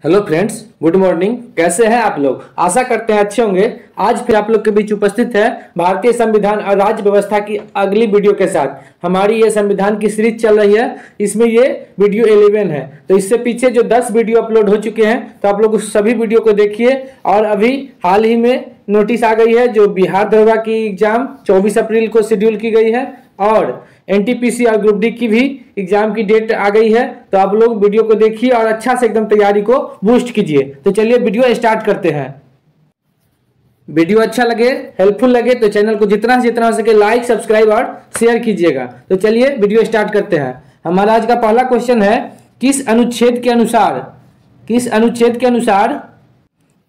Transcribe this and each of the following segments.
Hello friends, good morning. कैसे हैं आप लोग? आशा करते हैं अच्छे होंगे। आज फिर आप लोग के बीच उपस्थित है भारतीय संविधान और राज्य व्यवस्था की अगली वीडियो के साथ। हमारी ये संविधान की सीरीज चल रही है, इसमें ये वीडियो 11 है। तो इससे पीछे जो 10 वीडियो अपलोड हो चुके हैं, तो आप लोग उस सभी वीडियो को देखिए। और अभी हाल ही में नोटिस आ गई है, जो बिहार दरोगा की एग्जाम 24 अप्रैल को शेड्यूल की गई है और एनटीपीसी और ग्रुप डी की भी एग्जाम की डेट आ गई है। तो आप लोग वीडियो को देखिए और अच्छा से एकदम तैयारी को बूस्ट कीजिए। तो चलिए वीडियो स्टार्ट करते हैं। वीडियो अच्छा लगे, हेल्पफुल लगे तो चैनल को जितना से जितना हो सके लाइक, सब्सक्राइब और शेयर कीजिएगा। तो चलिए वीडियो स्टार्ट करते हैं। हमारा आज का पहला क्वेश्चन है, किस अनुच्छेद के अनुसार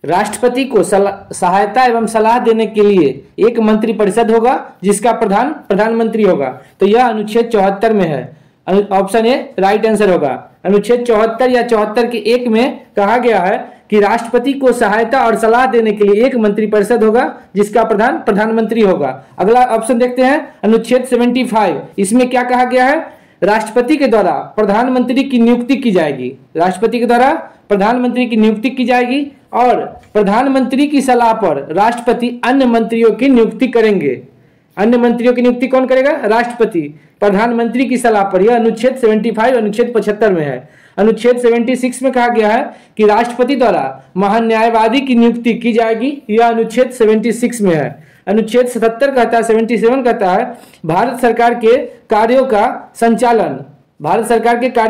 राष्ट्रपति को सहायता एवं सलाह देने के लिए एक मंत्रिपरिषद होगा जिसका प्रधान प्रधानमंत्री होगा? तो यह अनुच्छेद 74 में है। ऑप्शन ए राइट आंसर होगा। अनुच्छेद 74 या 74 के 1 में कहा गया है कि राष्ट्रपति को सहायता और सलाह देने के लिए एक मंत्रिपरिषद होगा जिसका प्रधान प्रधानमंत्री होगा। अगला ऑप्शन देखते हैं, अनुच्छेद 75। इसमें क्या कहा गया है? राष्ट्रपति के द्वारा प्रधानमंत्री की नियुक्ति की जाएगी। राष्ट्रपति के द्वारा प्रधानमंत्री की नियुक्ति की जाएगी और प्रधानमंत्री की सलाह पर राष्ट्रपति अन्य मंत्रियों की नियुक्ति करेंगे। अन्य मंत्रियों की नियुक्ति कौन करेगा? राष्ट्रपति। प्रधानमंत्री की सलाह पर। यह अनुच्छेद 75 अनुच्छेद 75 में है। अनुच्छेद 76 में कहा गया है कि राष्ट्रपति द्वारा महान्यायवादी की नियुक्ति की जाएगी। यह अनुच्छेद 76 में है। अनुच्छेद 77 कहता है, 77 कहता है भारत सरकार के कार्यों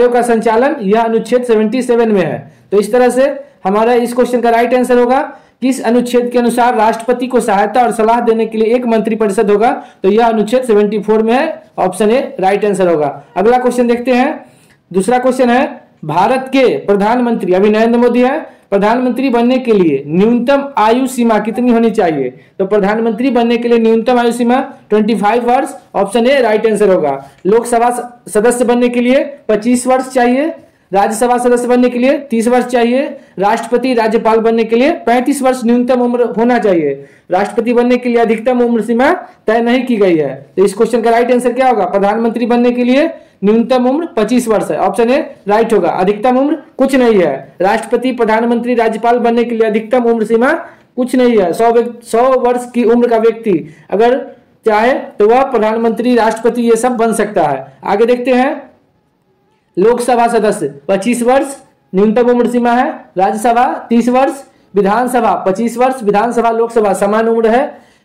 का संचालन। यह अनुच्छेद 77 में है। तो इस तरह से हमारा इस क्वेश्चन का राइट आंसर होगा, किस अनुच्छेद के अनुसार राष्ट्रपति को सहायता और सलाह देने के लिए एक मंत्रिपरिषद होगा? तो यह अनुच्छेद 74 में है। ऑप्शन ए राइट आंसर होगा। अगला क्वेश्चन देखते हैं। दूसरा क्वेश्चन है, भारत के प्रधानमंत्री, अभी नरेंद्र मोदी है, प्रधानमंत्री बनने के लिए न्यूनतम आयु सीमा कितनी होनी चाहिए? तो प्रधानमंत्री बनने के लिए न्यूनतम आयु सीमा 25 वर्ष। ऑप्शन ए राइट आंसर होगा। लोकसभा सदस्य बनने के लिए 25 वर्ष चाहिए। राज्यसभा सदस्य बनने के लिए 30 वर्ष चाहिए। राष्ट्रपति राज्यपाल बनने के लिए 35 वर्ष न्यूनतम उम्र होना चाहिए। राष्ट्रपति बनने के लिए अधिकतम उम्र सीमा तय नहीं की गई है। तो इस क्वेश्चन का राइट आंसर क्या होगा? प्रधानमंत्री बनने के लिए न्यूनतम उम्र 25 वर्ष है। ऑप्शन ए राइट होगा। अधिकतम उम्र कुछ नहीं है। राष्ट्रपति, प्रधानमंत्री, राज्यपाल बनने के लिए अधिकतम उम्र सीमा कुछ नहीं है। 100 वर्ष की उम्र का व्यक्ति अगर चाहे तो वह प्रधानमंत्री, राष्ट्रपति ये सब बन सकता है। आगे देखते हैं। लोकसभा सदस्य 25 वर्ष न्यूनतम उम्र सीमा है। राज्यसभा 30 वर्ष, विधानसभा 25 वर्ष, विधानसभा लोकसभा समान उम्र है।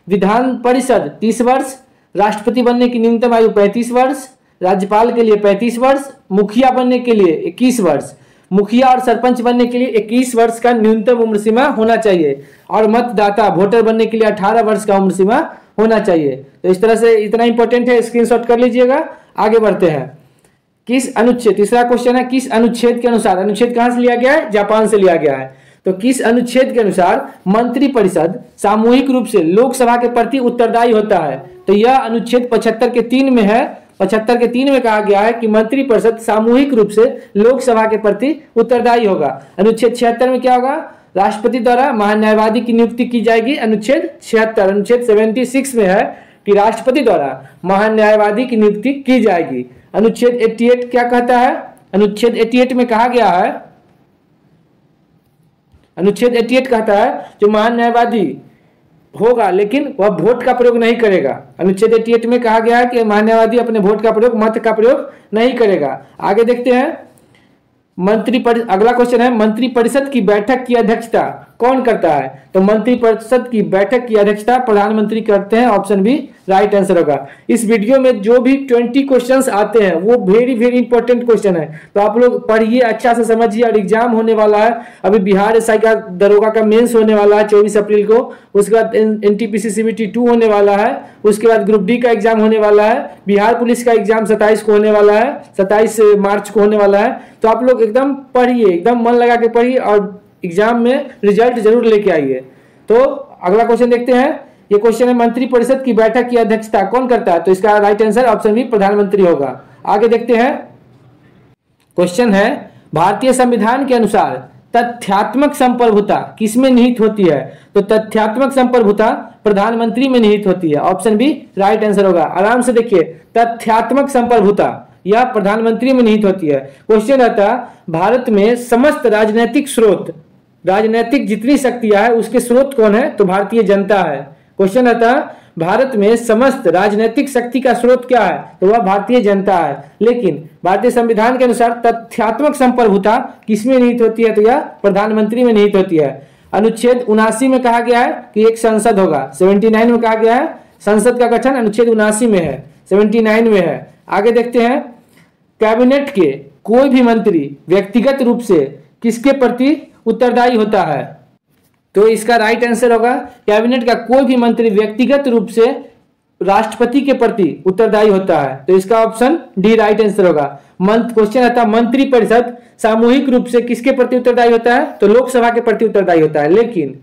विधान परिषद 30 वर्ष, राष्ट्रपति बनने की न्यूनतम आयु 35 वर्ष, राज्यपाल के लिए 35 वर्ष, मुखिया बनने के लिए 21 वर्ष, मुखिया और सरपंच बनने के लिए 21 वर्ष का न्यूनतम उम्र सीमा होना चाहिए और मतदाता वोटर बनने के लिए 18 वर्ष का उम्र सीमा होना चाहिए। तो इस तरह से इतना इंपॉर्टेंट है, स्क्रीनशॉट कर लीजिएगा। आगे बढ़ते हैं। किस अनुच्छेद, तीसरा क्वेश्चन है, किस अनुच्छेद के अनुसार, अनुच्छेद कहां से लिया गया है? जापान से लिया गया है। तो किस अनुच्छेद के अनुसार मंत्रिपरिषद सामूहिक रूप से लोकसभा के प्रति उत्तरदायी होता है? तो यह अनुच्छेद 75 के 3 में है। 75 के 3 में कहा गया है कि मंत्रिपरिषद सामूहिक रूप से लोकसभा के प्रति उत्तरदायी होगा। अनुच्छेद 76 में क्या होगा? राष्ट्रपति द्वारा महान्यायवादी की नियुक्ति की जाएगी। अनुच्छेद 76। अनुच्छेद 76 में है कि राष्ट्रपति द्वारा महान्यायवादी की नियुक्ति की जाएगी। अनुच्छेद 88 क्या कहता है? अनुच्छेद 88 में कहा गया है, अनुच्छेद 88 कहता है जो महान्यायवादी होगा लेकिन वह वोट का प्रयोग नहीं करेगा। अनुच्छेद 88 में कहा गया है कि महान्यायवादी अपने वोट का प्रयोग, मत का प्रयोग नहीं करेगा। आगे देखते हैं। अगला क्वेश्चन है, मंत्रिपरिषद की बैठक की अध्यक्षता कौन करता है? तो मंत्रिपरिषद की बैठक की अध्यक्षता प्रधानमंत्री करते हैं। ऑप्शन बी राइट आंसर होगा। इस वीडियो में जो भी 20 क्वेश्चंस आते हैं वो वेरी इंपॉर्टेंट क्वेश्चन है। तो आप लोग पढ़िए, अच्छा से समझिए। और एग्जाम होने वाला है, अभी बिहार एसआई का दरोगा का मेंस होने वाला है 24 अप्रैल को। उसके बाद एनटीपीसी सीबीटी 2 होने वाला है। उसके बाद ग्रुप डी का एग्जाम होने वाला है। बिहार पुलिस का एग्जाम 27 को होने वाला है, 27 मार्च को होने वाला है। तो आप लोग एकदम पढ़िए, एकदम मन लगा के पढ़िए और एग्जाम में रिजल्ट जरूर लेके आइए। तो अगला क्वेश्चन देखते हैं। ये क्वेश्चन है, मंत्रिपरिषद की बैठक की अध्यक्षता कौन करता है? तो इसका राइट आंसर ऑप्शन बी प्रधानमंत्री होगा। आगे देखते हैं। क्वेश्चन है, भारतीय संविधान के अनुसार तथ्यात्मक संप्रभुता किसमें निहित होती है? तो तथ्यात्मक संप्रभुता प्रधानमंत्री में निहित होती है। ऑप्शन बी राइट आंसर होगा। आराम से देखिए, तथ्यात्मक संप्रभुता यह प्रधानमंत्री में निहित होती है। क्वेश्चन आता भारत में समस्त राजनीतिक स्रोत, राजनीतिक जितनी शक्तियां है उसके स्रोत कौन है, तो भारतीय जनता है। क्वेश्चन आता भारत में समस्त राजनीतिक शक्ति का स्रोत क्या है, तो वह भारतीय जनता है। लेकिन भारतीय संविधान के अनुसार तथ्यात्मक संप्रभुता किसमें निहित होती है, तो यह प्रधानमंत्री में निहित होती है। अनुच्छेद 79 में कहा गया है कि एक संसद होगा, 79 में कहा गया है संसद का गठन अनुच्छेद 79 में है, 79 में है। आगे देखते हैं, कैबिनेट के कोई भी मंत्री व्यक्तिगत रूप से किसके प्रति उत्तरदायी होता है, तो इसका राइट आंसर होगा कैबिनेट का कोई भी मंत्री व्यक्तिगत रूप से राष्ट्रपति के प्रति उत्तरदायी होता है, तो इसका ऑप्शन डी राइट आंसर होगा। क्वेश्चन आता है मंत्रिपरिषद सामूहिक रूप से किसके प्रति उत्तरदायी होता है, तो लोकसभा के प्रति उत्तरदायी होता है। लेकिन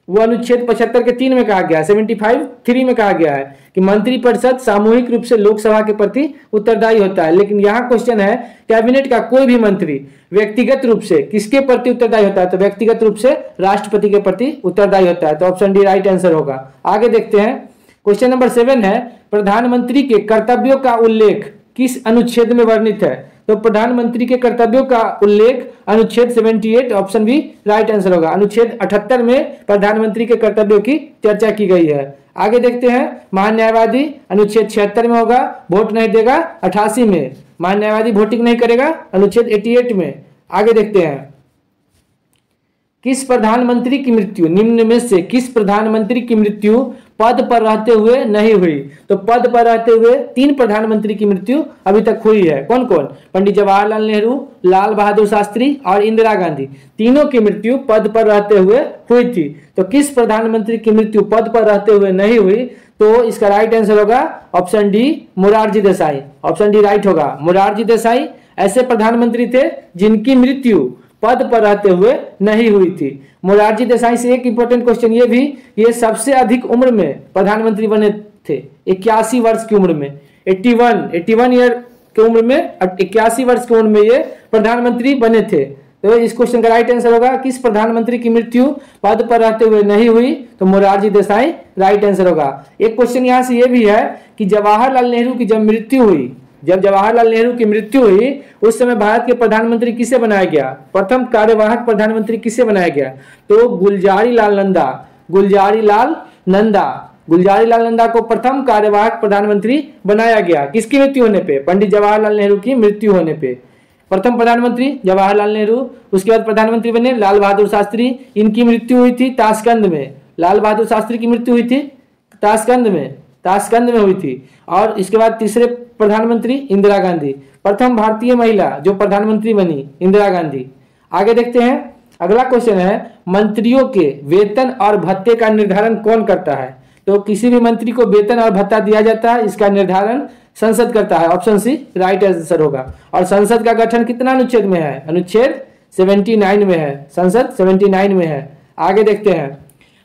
वो अनुच्छेद 75 के 3 में कहा गया है, 75(3) में कहा गया है कि मंत्रिपरिषद सामूहिक रूप से लोकसभा के प्रति उत्तरदायी होता है। लेकिन यहाँ क्वेश्चन है कैबिनेट का कोई भी मंत्री व्यक्तिगत रूप से किसके प्रति उत्तरदायी होता है, तो व्यक्तिगत रूप से राष्ट्रपति के प्रति उत्तरदायी होता है, तो ऑप्शन डी राइट आंसर होगा। आगे देखते हैं, क्वेश्चन नंबर 7 है प्रधानमंत्री के कर्तव्यों का उल्लेख किस अनुच्छेद में वर्णित है, तो प्रधानमंत्री के कर्तव्यों का उल्लेख अनुच्छेद 78, ऑप्शन बी राइट आंसर होगा। अनुच्छेद 78 में प्रधानमंत्री के कर्तव्यों की चर्चा की गई है। आगे देखते हैं, महान्यायवादी अनुच्छेद 76 में होगा, वोट नहीं देगा 88 में, महान्यायवादी वोटिंग नहीं करेगा अनुच्छेद 88 में। आगे देखते हैं, किस प्रधानमंत्री की मृत्यु निम्न में से किस प्रधानमंत्री की मृत्यु पद पर रहते हुए नहीं हुई, तो पद पर रहते हुए 3 प्रधानमंत्री की मृत्यु अभी तक हुई है। कौन कौन, पंडित जवाहरलाल नेहरू, लाल बहादुर शास्त्री और इंदिरा गांधी, तीनों की मृत्यु पद पर रहते हुए हुई थी। तो किस प्रधानमंत्री की मृत्यु पद पर रहते हुए नहीं हुई, तो इसका राइट आंसर होगा option D Morarji Desai, option D right होगा। मोरारजी देसाई ऐसे प्रधानमंत्री थे जिनकी मृत्यु पद पर रहते हुए नहीं हुई थी। मोरारजी देसाई से एक इंपॉर्टेंट क्वेश्चन ये भी, ये सबसे अधिक उम्र में प्रधानमंत्री बने थे, 81 वर्ष की उम्र में, 81 ईयर की उम्र में, 81 वर्ष की उम्र में ये प्रधानमंत्री बने थे। तो इस क्वेश्चन का राइट आंसर होगा किस प्रधानमंत्री की मृत्यु पद पर रहते हुए नहीं हुई, तो मोरारजी देसाई राइट आंसर होगा। एक क्वेश्चन यहाँ से ये भी है कि जवाहरलाल नेहरू की जब मृत्यु हुई, जब जवाहरलाल नेहरू की मृत्यु हुई उस समय भारत के प्रधानमंत्री किसे बनाया गया, प्रथम कार्यवाहक प्रधानमंत्री किसे बनाया गया, तो गुलजारी लाल नंदा, गुलजारी लाल नंदा को प्रथम कार्यवाहक प्रधानमंत्री बनाया गया। किसकी मृत्यु होने पे, पंडित जवाहरलाल नेहरू की मृत्यु होने पे। प्रथम प्रधानमंत्री जवाहरलाल नेहरू, उसके बाद प्रधानमंत्री बने लाल बहादुर शास्त्री, इनकी मृत्यु हुई थी ताशकंद में, लाल बहादुर शास्त्री की मृत्यु हुई थी ताशकंद में हुई थी। और इसके बाद तीसरे प्रधानमंत्री इंदिरा गांधी, प्रथम भारतीय महिला जो प्रधानमंत्री बनी इंदिरा गांधी। आगे देखते हैं, अगला क्वेश्चन है मंत्रियों के वेतन और भत्ते का निर्धारण कौन करता है, तो किसी भी मंत्री को वेतन और भत्ता दिया जाता है, इसका निर्धारण संसद करता है, ऑप्शन सी राइट आंसर होगा। और संसद का गठन कितना अनुच्छेद में है, अनुच्छेद 79 में है, संसद 79 में है। आगे देखते हैं,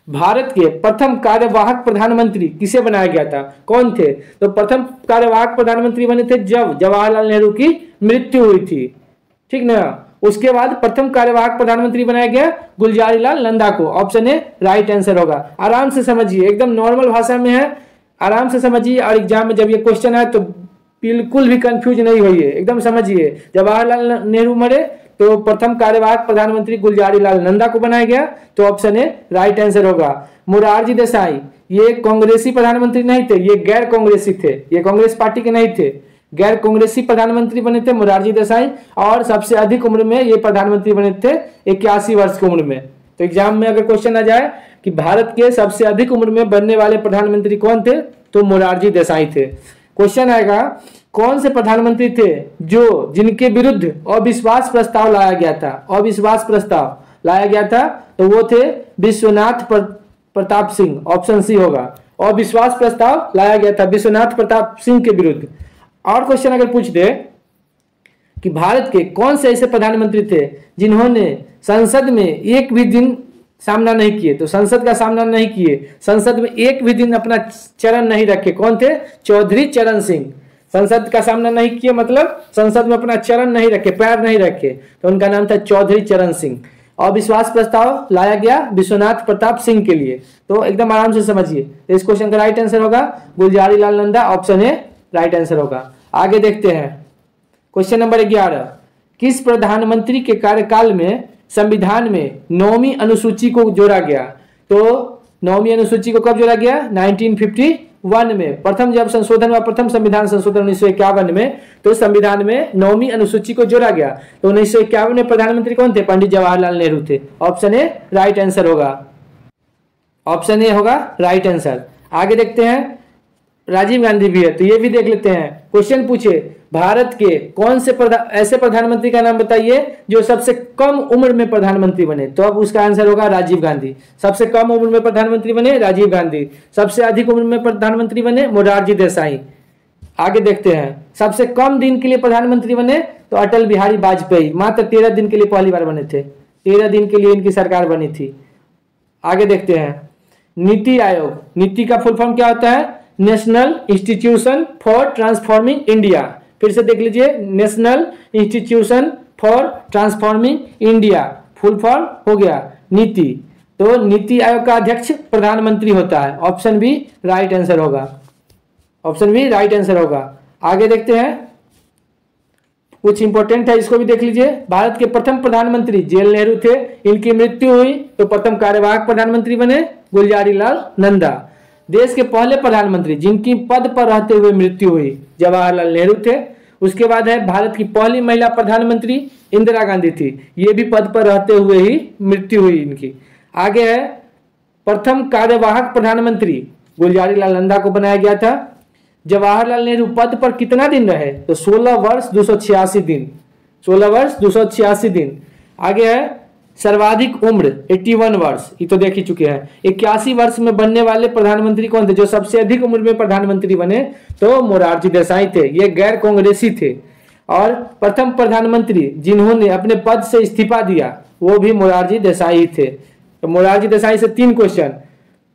भारत के प्रथम कार्यवाहक प्रधानमंत्री किसे बनाया गया था, कौन थे, तो प्रथम कार्यवाहक प्रधानमंत्री बने थे जब जवाहरलाल नेहरू की मृत्यु हुई थी, ठीक ना। उसके बाद प्रथम कार्यवाहक प्रधानमंत्री बनाया गया गुलजारी लाल नंदा को, ऑप्शन ए राइट आंसर होगा। आराम से समझिए, एकदम नॉर्मल भाषा में है, आराम से समझिए, और एग्जाम में जब ये क्वेश्चन है तो बिल्कुल भी कंफ्यूज नहीं होइए, एकदम समझिए। जवाहरलाल नेहरू मरे तो प्रथम कार्यवाहक प्रधानमंत्री गुलजारी लाल नंदा को बनाया गया, तो ऑप्शन ए राइट आंसर होगा। मोरारजी देसाई ये कांग्रेसी प्रधानमंत्री नहीं थे, ये गैर कांग्रेसी थे, ये कांग्रेस पार्टी के नहीं थे, गैर कांग्रेसी प्रधानमंत्री बने थे मोरारजी देसाई। और सबसे अधिक उम्र में ये प्रधानमंत्री बने थे 81 वर्ष की उम्र में। तो एग्जाम में अगर क्वेश्चन आ जाए कि भारत के सबसे अधिक उम्र में बनने वाले प्रधानमंत्री कौन थे, तो मोरारजी देसाई थे। क्वेश्चन आएगा कौन से प्रधानमंत्री थे जो जिनके विरुद्ध अविश्वास प्रस्ताव लाया गया था, अविश्वास प्रस्ताव लाया गया था, तो वो थे विश्वनाथ प्रताप सिंह, ऑप्शन सी होगा। अविश्वास प्रस्ताव लाया गया था विश्वनाथ प्रताप सिंह के विरुद्ध। और क्वेश्चन अगर पूछ दे कि भारत के कौन से ऐसे प्रधानमंत्री थे जिन्होंने संसद में एक भी दिन सामना नहीं किए, तो संसद का सामना नहीं किए, संसद में एक भी दिन अपना चरण नहीं रखे, कौन थे, चौधरी चरण सिंह। संसद का सामना नहीं किए मतलब संसद में अपना चरण नहीं रखे, पैर नहीं रखे, तो उनका नाम था चौधरी चरण सिंह। अविश्वास प्रस्ताव लाया गया विश्वनाथ प्रताप सिंह के लिए, तो एकदम आराम से समझिए। तो इस क्वेश्चन का राइट आंसर होगा Gulzari Lal Nanda, option A right answer होगा। आगे देखते हैं, क्वेश्चन नंबर 11, किस प्रधानमंत्री के कार्यकाल में संविधान में 9वीं अनुसूची को जोड़ा गया? तो 9वीं अनुसूची को कब जोड़ा गया? 1951 में। प्रथम जब संशोधन हुआ, प्रथम संविधान संशोधन 1951 में, तो संविधान में 9वीं अनुसूची को जोड़ा गया। तो 1951 में प्रधानमंत्री कौन थे? पंडित जवाहरलाल नेहरू थे। ऑप्शन ए राइट आंसर होगा, ऑप्शन ए होगा राइट आंसर। आगे देखते हैं, राजीव गांधी भी है तो ये भी देख लेते हैं। क्वेश्चन पूछे, भारत के कौन से ऐसे प्रधानमंत्री का नाम बताइए जो सबसे कम उम्र में प्रधानमंत्री बने? तो अब उसका आंसर होगा राजीव गांधी। सबसे कम उम्र में प्रधानमंत्री बने राजीव गांधी। सबसे अधिक उम्र में प्रधानमंत्री बने मोरारजी देसाई। आगे देखते हैं, सबसे कम दिन के लिए प्रधानमंत्री बने तो अटल बिहारी वाजपेयी, मात्र 13 दिन के लिए पहली बार बने थे। 13 दिन के लिए इनकी सरकार बनी थी। आगे देखते हैं, नीति आयोग, नीति का फुल फॉर्म क्या होता है? National institution for transforming India. फिर से देख लीजिए, national institution for transforming India full form हो गया नीति। तो नीति आयोग का अध्यक्ष प्रधानमंत्री होता है। ऑप्शन बी राइट आंसर होगा, ऑप्शन बी राइट आंसर होगा। आगे देखते हैं, कुछ इंपॉर्टेंट है, इसको भी देख लीजिए। भारत के प्रथम प्रधानमंत्री जेल नेहरू थे। इनकी मृत्यु हुई तो प्रथम कार्यवाहक प्रधानमंत्री बने गुलजारी लाल नंदा। देश के पहले प्रधानमंत्री जिनकी पद पर रहते हुए मृत्यु हुई जवाहरलाल नेहरू थे। उसके बाद है भारत की पहली महिला प्रधानमंत्री इंदिरा गांधी थी। ये भी पद पर रहते हुए ही मृत्यु हुई इनकी। आगे है, प्रथम कार्यवाहक प्रधानमंत्री गुलजारी लाल नंदा को बनाया गया था। जवाहरलाल नेहरू पद पर कितना दिन रहे? तो 16 वर्ष 286 दिन, 16 वर्ष 286 दिन। आगे है, सर्वाधिक उम्र 81 वर्ष, ये तो देख ही चुके हैं। 81 वर्ष में बनने वाले प्रधानमंत्री कौन थे? जो सबसे अधिक उम्र में प्रधानमंत्री बने तो मोरारजी देसाई थे। ये गैर कांग्रेसी थे। और प्रथम प्रधानमंत्री जिन्होंने अपने पद से इस्तीफा दिया वो भी मोरारजी देसाई थे। तो मोरारजी देसाई से 3 क्वेश्चन।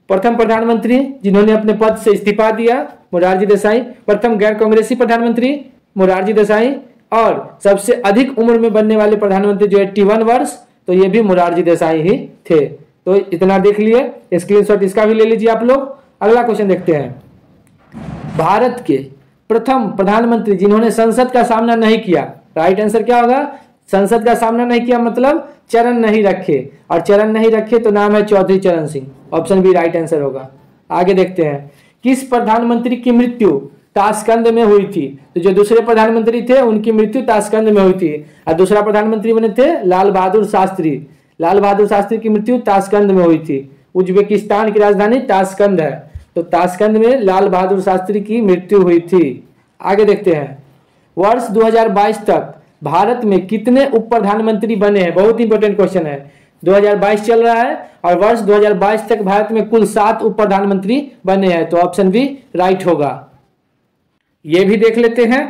प्रथम प्रधानमंत्री जिन्होंने अपने पद से इस्तीफा दिया मोरारजी देसाई, प्रथम गैर कांग्रेसी प्रधानमंत्री मोरारजी देसाई, और सबसे अधिक उम्र में बनने वाले प्रधानमंत्री जो 81 वर्ष, तो ये भी मोरारजी देसाई ही थे। तो इतना देख लिए, स्क्रीनशॉट इसका भी ले लीजिए आप लोग। अगला क्वेश्चन देखते हैं, भारत के प्रथम प्रधानमंत्री जिन्होंने संसद का सामना नहीं किया। राइट आंसर क्या होगा? संसद का सामना नहीं किया मतलब चरण नहीं रखे, और चरण नहीं रखे तो नाम है Chaudhary Charan Singh. Option B right answer होगा। आगे देखते हैं, किस प्रधानमंत्री की मृत्यु ताशकंद में हुई थी? तो जो दूसरे प्रधानमंत्री थे उनकी मृत्यु ताशकंद में हुई थी, और दूसरा प्रधानमंत्री बने थे लाल बहादुर शास्त्री। लाल बहादुर शास्त्री की मृत्यु ताशकंद में हुई थी। उज्बेकिस्तान की राजधानी ताशकंद है, तो ताशकंद में लाल बहादुर शास्त्री की मृत्यु हुई थी। आगे देखते हैं, वर्ष 2022 तक भारत में कितने उप प्रधानमंत्री बने हैं? बहुत इंपॉर्टेंट क्वेश्चन है। 2022 चल रहा है और वर्ष 2022 तक भारत में कुल 7 उप प्रधानमंत्री बने हैं। तो ऑप्शन बी राइट होगा। ये भी देख लेते हैं,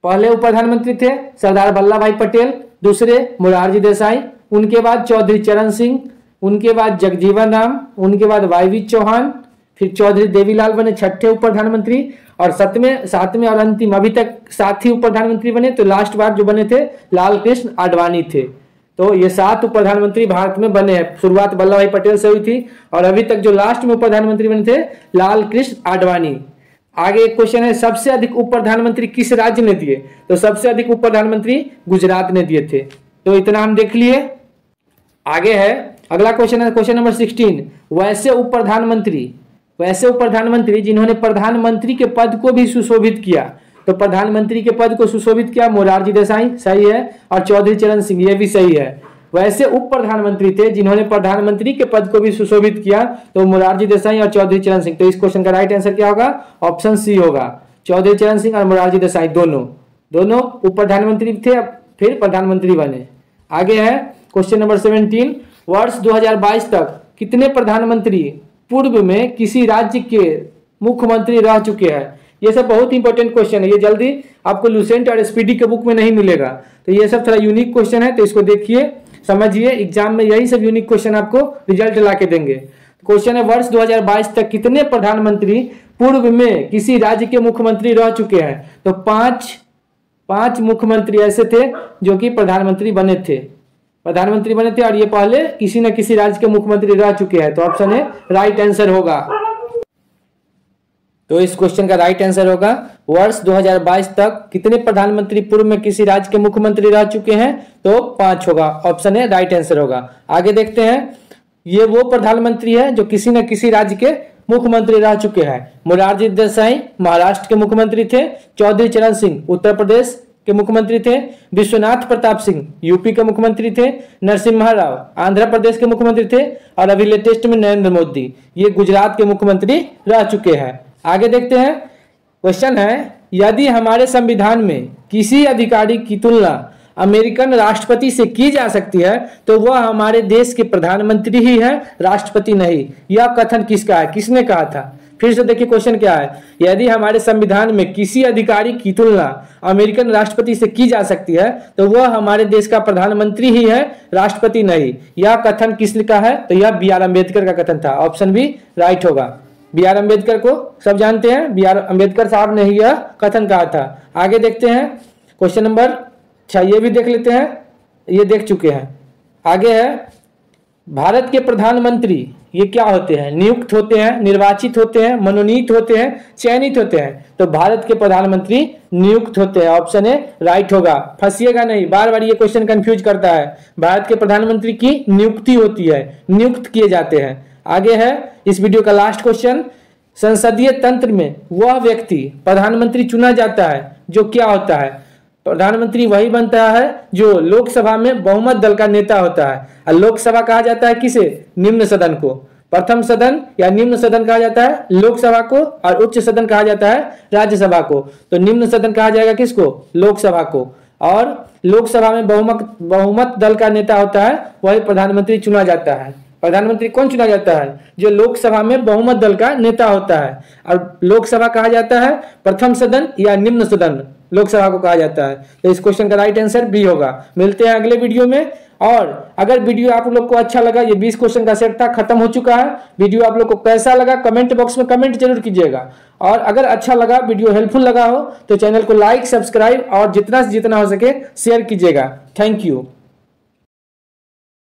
पहले उप प्रधानमंत्री थे सरदार वल्लभ भाई पटेल, दूसरे मोरारजी देसाई, उनके बाद चौधरी चरण सिंह, उनके बाद जगजीवन राम, उनके बाद वाईवी चौहान, फिर चौधरी देवीलाल बने छठे उप प्रधानमंत्री, और सातवें और अंतिम अभी तक 7 ही उप प्रधानमंत्री बने। तो लास्ट बार जो बने थे लाल कृष्ण आडवाणी थे। तो ये 7 उप प्रधानमंत्री भारत में बने हैं। शुरुआत वल्लभ भाई पटेल से हुई थी और अभी तक जो लास्ट में उप प्रधानमंत्री बने थे लाल कृष्ण आडवाणी। आगे एक क्वेश्चन है, सबसे अधिक उप प्रधानमंत्री किस राज्य ने दिए? तो सबसे अधिक उप प्रधानमंत्री गुजरात ने दिए थे। तो इतना हम देख लिए। आगे है अगला क्वेश्चन है क्वेश्चन नंबर 16, वैसे उप प्रधानमंत्री जिन्होंने प्रधानमंत्री के पद को भी सुशोभित किया। तो प्रधानमंत्री के पद को सुशोभित किया मोरारजी देसाई, सही है, और चौधरी चरण सिंह, ये भी सही है। वैसे उप प्रधानमंत्री थे जिन्होंने प्रधानमंत्री के पद को भी सुशोभित किया, तो मोरारजी देसाई और चौधरी चरण सिंह। तो इस क्वेश्चन का राइट आंसर क्या होगा? ऑप्शन सी होगा। चौधरी चरण सिंह और मोरारजी देसाई दोनों उप प्रधानमंत्री थे, फिर प्रधानमंत्री बने। आगे है क्वेश्चन नंबर 17, वर्ष 2022 तक कितने प्रधानमंत्री पूर्व में किसी राज्य के मुख्यमंत्री रह चुके हैं? ये सब बहुत इंपॉर्टेंट क्वेश्चन है, ये जल्दी आपको लुसेंट और एसपीडी के बुक में नहीं मिलेगा। तो ये सब थोड़ा यूनिक क्वेश्चन है, तो इसको देखिए, समझिए, एग्जाम में यही सब यूनिक क्वेश्चन आपको रिजल्ट ला के देंगे। क्वेश्चन है, वर्ष 2022 तक कितने प्रधानमंत्री पूर्व में किसी राज्य के मुख्यमंत्री रह चुके हैं? तो पांच मुख्यमंत्री ऐसे थे जो कि प्रधानमंत्री बने थे और ये पहले किसी न किसी राज्य के मुख्यमंत्री रह चुके हैं। तो ऑप्शन है राइट आंसर होगा। तो इस क्वेश्चन का राइट आंसर होगा वर्ष 2022 तक कितने प्रधानमंत्री पूर्व में किसी राज्य के मुख्यमंत्री रह चुके हैं, तो 5 होगा। ऑप्शन ए राइट आंसर होगा। आगे देखते हैं, ये वो प्रधानमंत्री है जो किसी न किसी राज्य के मुख्यमंत्री रह चुके हैं। मोरारजी देसाई महाराष्ट्र के मुख्यमंत्री थे, चौधरी चरण सिंह उत्तर प्रदेश के मुख्यमंत्री थे, विश्वनाथ प्रताप सिंह यूपी के मुख्यमंत्री थे, नरसिम्हा राव आंध्र प्रदेश के मुख्यमंत्री थे, और अभी लेटेस्ट में नरेंद्र मोदी ये गुजरात के मुख्यमंत्री रह चुके हैं। आगे देखते हैं, क्वेश्चन है, यदि हमारे संविधान में किसी अधिकारी की तुलना अमेरिकन राष्ट्रपति से की जा सकती है तो वह हमारे देश के प्रधानमंत्री ही है, राष्ट्रपति नहीं। यह कथन किसका है, किसने कहा था? फिर से देखिए क्वेश्चन क्या है, यदि हमारे संविधान में किसी अधिकारी की तुलना अमेरिकन राष्ट्रपति से की जा सकती है तो वह हमारे देश का प्रधानमंत्री ही है, राष्ट्रपति नहीं। यह कथन किसका है? तो यह बी आर अम्बेडकर का कथन था। ऑप्शन बी राइट होगा। बी आर अम्बेडकर को सब जानते हैं, बी आर अम्बेडकर साहब ने ही यह कथन कहा था। आगे देखते हैं क्वेश्चन नंबर 6, ये भी देख लेते हैं, ये देख चुके हैं। आगे है, भारत के प्रधानमंत्री ये क्या होते हैं? नियुक्त होते हैं, निर्वाचित होते हैं, मनोनीत होते हैं, चयनित होते हैं? तो भारत के प्रधानमंत्री नियुक्त होते हैं। ऑप्शन ए राइट होगा। फंसिएगा नहीं, बार बार ये क्वेश्चन कंफ्यूज करता है। भारत के प्रधानमंत्री की नियुक्ति होती है, नियुक्त किए जाते हैं। आगे है इस वीडियो का लास्ट क्वेश्चन, संसदीय तंत्र में वह व्यक्ति प्रधानमंत्री चुना जाता है जो क्या होता है? प्रधानमंत्री वही बनता है जो लोकसभा में बहुमत दल का नेता होता है। और लोकसभा कहा जाता है किसे? निम्न सदन को। प्रथम सदन या निम्न सदन कहा जाता है लोकसभा को, और उच्च सदन कहा जाता है राज्यसभा को। तो निम्न सदन कहा जाएगा किसको? लोकसभा को। और लोकसभा में बहुमत दल का नेता होता है, वही प्रधानमंत्री चुना जाता है। प्रधानमंत्री कौन चुना जाता है? जो लोकसभा में बहुमत दल का नेता होता है। और लोकसभा कहा जाता है प्रथम सदन या निम्न सदन, लोकसभा को कहा जाता है। तो इस क्वेश्चन का राइट आंसर बी होगा। मिलते हैं अगले वीडियो में। और अगर वीडियो आप लोग को अच्छा लगा, ये 20 क्वेश्चन का सेट था, खत्म हो चुका है। वीडियो आप लोग को कैसा लगा कमेंट बॉक्स में कमेंट जरूर कीजिएगा। और अगर अच्छा लगा, वीडियो हेल्पफुल लगा हो तो चैनल को लाइक, सब्सक्राइब और जितना से जितना हो सके शेयर कीजिएगा। Thank you.